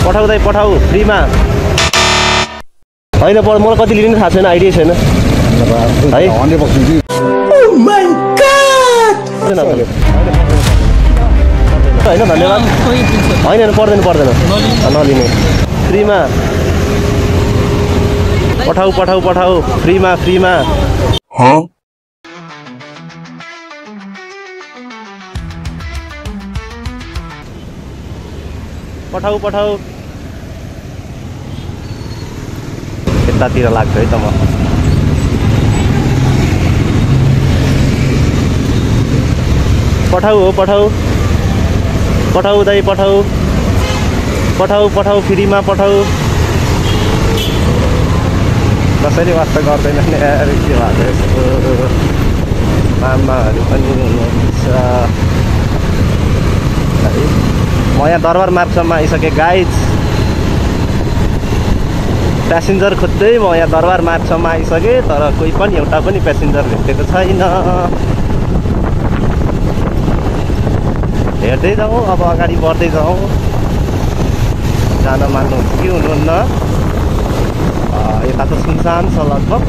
पठाऊ दाइ पठाऊ फ्रीमा होइन मलाई कति लिने थाहा छैन आइडिया छैन है होइन धन्यवाद होइन पर्दैन नलिने फ्रीमा पठाऊ फ्रीमा पठाऊ यतातिर लाग्छ है त म पठाऊ दाइ पठाऊ फ्रीमा पठाऊ कसैले वास्ता गर्दैन नि यार के भएको यस्तो मामाहरू पनि हुनुहुन्छ है म यहाँ दरबार मार्गसम्म आइसकेँ गाइज प्यासेन्जर खोज्दै म यहाँ दरबार मार्गसम्म आइसकेँ तर कोही पनि एउटा पनि प्यासेन्जर भेटेको छैन हेर्दै जाउँ अब अगाडि बढ्दै जाउँ जान मान्नुहुन्छ कि हुनुहुन्न यता त सुनसान छ लगभग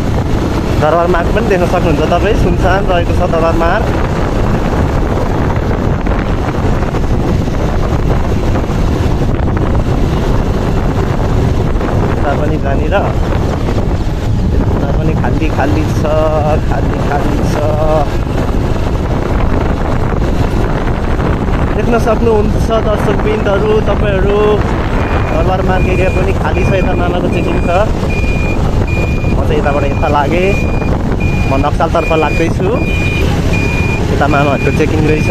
दरबार मार्ग पनि देख्न सक्नुहुन्छ तपाईँ सुनसान रहेको छ दरबार मार्ग यता पनि जहाँनिर यता पनि खाली छ देख्न सक्नुहुन्छ दर्शकवृन्दहरू तपाईँहरू दरबार मार्ग एरिया पनि खाली छ यता मामाको चेकिङ छ म चाहिँ यताबाट यता लागेँ म नक्सालतर्फ लाग्दैछु यता मामाहरूको चेकिङ रहेछ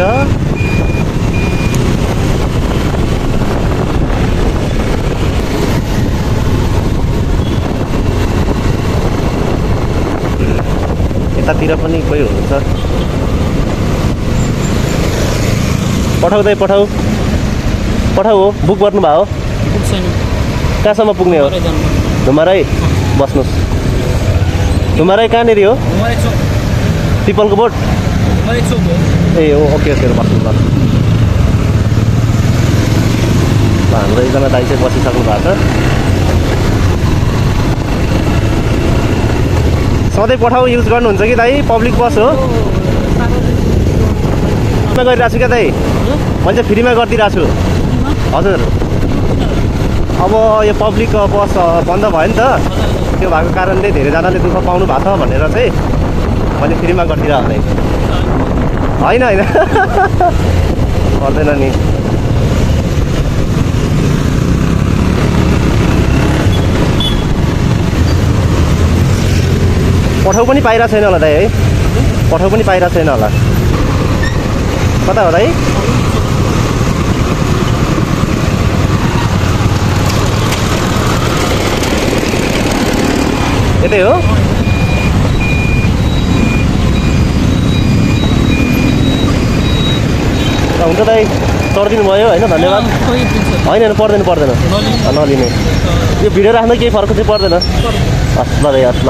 यतातिर पनि कोही हुनुहुन्छ पठाऊ हो बुक गर्नुभयो हो कहाँसम्म पुग्ने हो धुमाराई बस्नुहोस् धुमाराई कहाँनिर हो पिपलको बोट ए हो ओके बस्नु ल हाम्रो एकजना दाइ चाहिँ बसिसक्नु भएको छ सधैँ पठाऊ युज गर्नुहुन्छ कि दाइ पब्लिक बस हो गरिरहेको छु क्या दाइ मैले चाहिँ फ्रीमा गरिदिइरहेको छु हजुर अब यो पब्लिक बस बन्द भयो नि त त्यो भएको कारणले धेरैजनाले दुःख पाउनु भएको छ भनेर चाहिँ मैले फ्रीमा गरिदिइरहेको होइन पर्दैन नि पठाउ पनि पाइरहेको छैन होला दाइ है पठाउ पनि पाइरहेको छैन होला कता हो दाइ यतै हो हुन्छ दाइ चढिदिनु भयो होइन धन्यवाद होइन पर्दैन नलिने यो भिडियो राख्दा केही फरक चाहिँ पर्दैन हस् ल दाइ हस् ल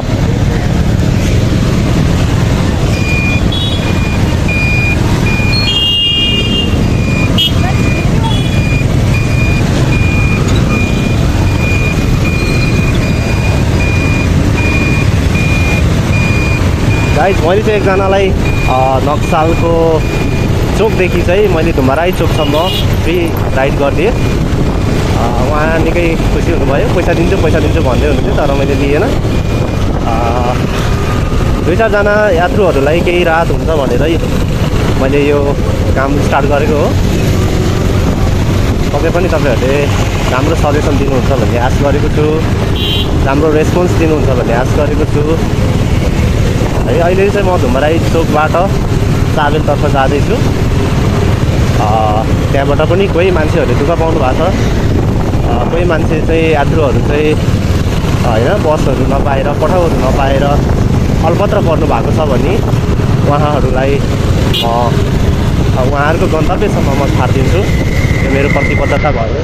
गाइज मैले चाहिँ एकजनालाई नक्सालको चोकदेखि चाहिँ मैले धुमाराई चोकसम्म फ्री राइड गरिदिएँ उहाँ निकै खुसी हुनुभयो पैसा दिन्छु भन्दै हुनुहुन्थ्यो तर मैले लिएन 2-4जना यात्रुहरूलाई केही राहत हुन्छ भनेरै मैले यो काम स्टार्ट गरेको हो तपाईँ पनि तपाईँहरूले राम्रो सजेसन दिनुहुन्छ भन्ने आश गरेको छु राम्रो रेस्पोन्स दिनुहुन्छ भन्ने आश गरेको छु है अहिले चाहिँ म धुमाराई चोकबाट साबेलतर्फ जाँदैछु त्यहाँबाट पनि कोही मान्छेहरूले दुःख पाउनु भएको छ कोही मान्छे चाहिँ यात्रुहरू चाहिँ होइन बसहरू नपाएर पठाउहरू नपाएर अलपत्र पर्नु भएको छ भने उहाँहरूलाई उहाँहरूको गन्तव्यसम्म म छाडिदिन्छु यो मेरो प्रतिबद्धता भयो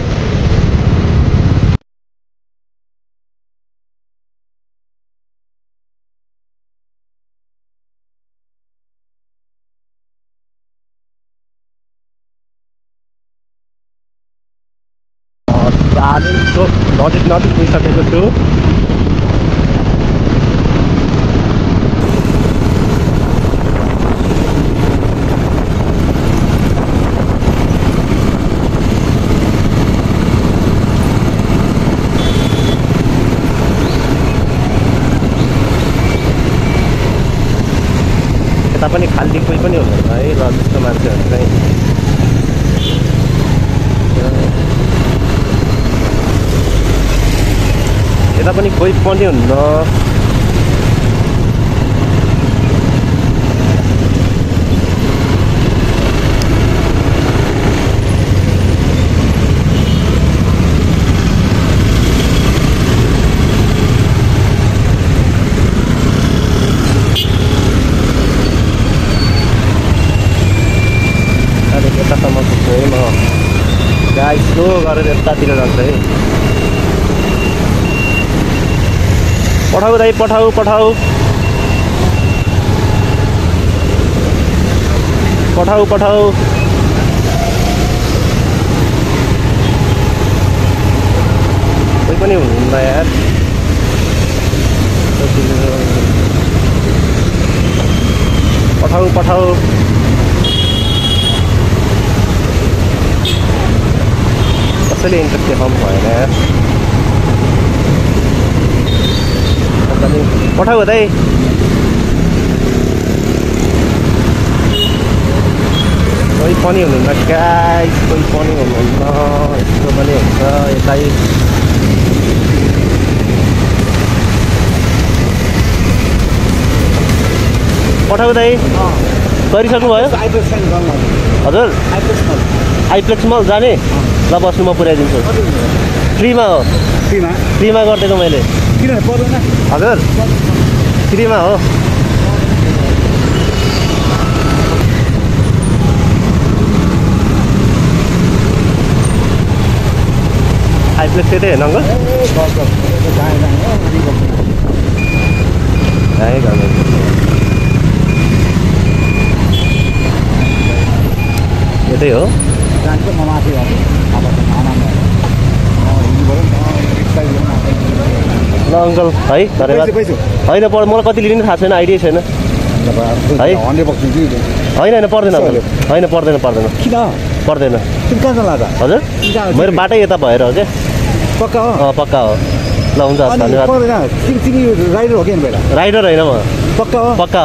दार्जिलिङको नजिक पुगिसकेको छु। यता पनि खाली कोही पनि हुँदैन है ल त्यस्तो मान्छेहरू चाहिँ। यता पनि कोही पनि हुन्न। यतासम्म पुग्छु है म। गाडी स्लो गरेर यतातिर जान्छ है। पठाऊ दाइ पठाऊ पठाऊ पठाऊ पठाऊ। कोही पनि हुनुहुन्न यार। पठाऊ पठाऊ। कसैले इन्ट्रेस्ट देखाउनु भएन यार। पठाऊ दाइ। कोही पनि हुनुहुन्न गाइस, कोही पनि हुनुहुन्न। यस्तो पनि हुन्छ यतै। पठाऊ दाइ। गरिसक्नु भयो? हजुर आइप्लेक्स मल जाने? ल बस्नु म पुऱ्याइदिन्छु। फ्रीमा हो? फ्रीमा गरिदिएको मैले। किन पर्दैन? हजुर फ्रीमा हो। आइप्लेक्स त्यतै हेर्नु अङ्कल? यतै हो? ल अङ्कल है धन्यवाद। होइन मलाई कति लिने थाहा छैन, आइडिया छैन है। होइन होइन पर्दैन अङ्कल, होइन पर्दैन पर्दैन। किन पर्दैन? हजुर मेरो बाटै यता भएर हो क्या। पक्का हो? पक्का हो। ल हुन्छ धन्यवाद। राइडर हो कि राइडर होइन म। पक्का हो? पक्का।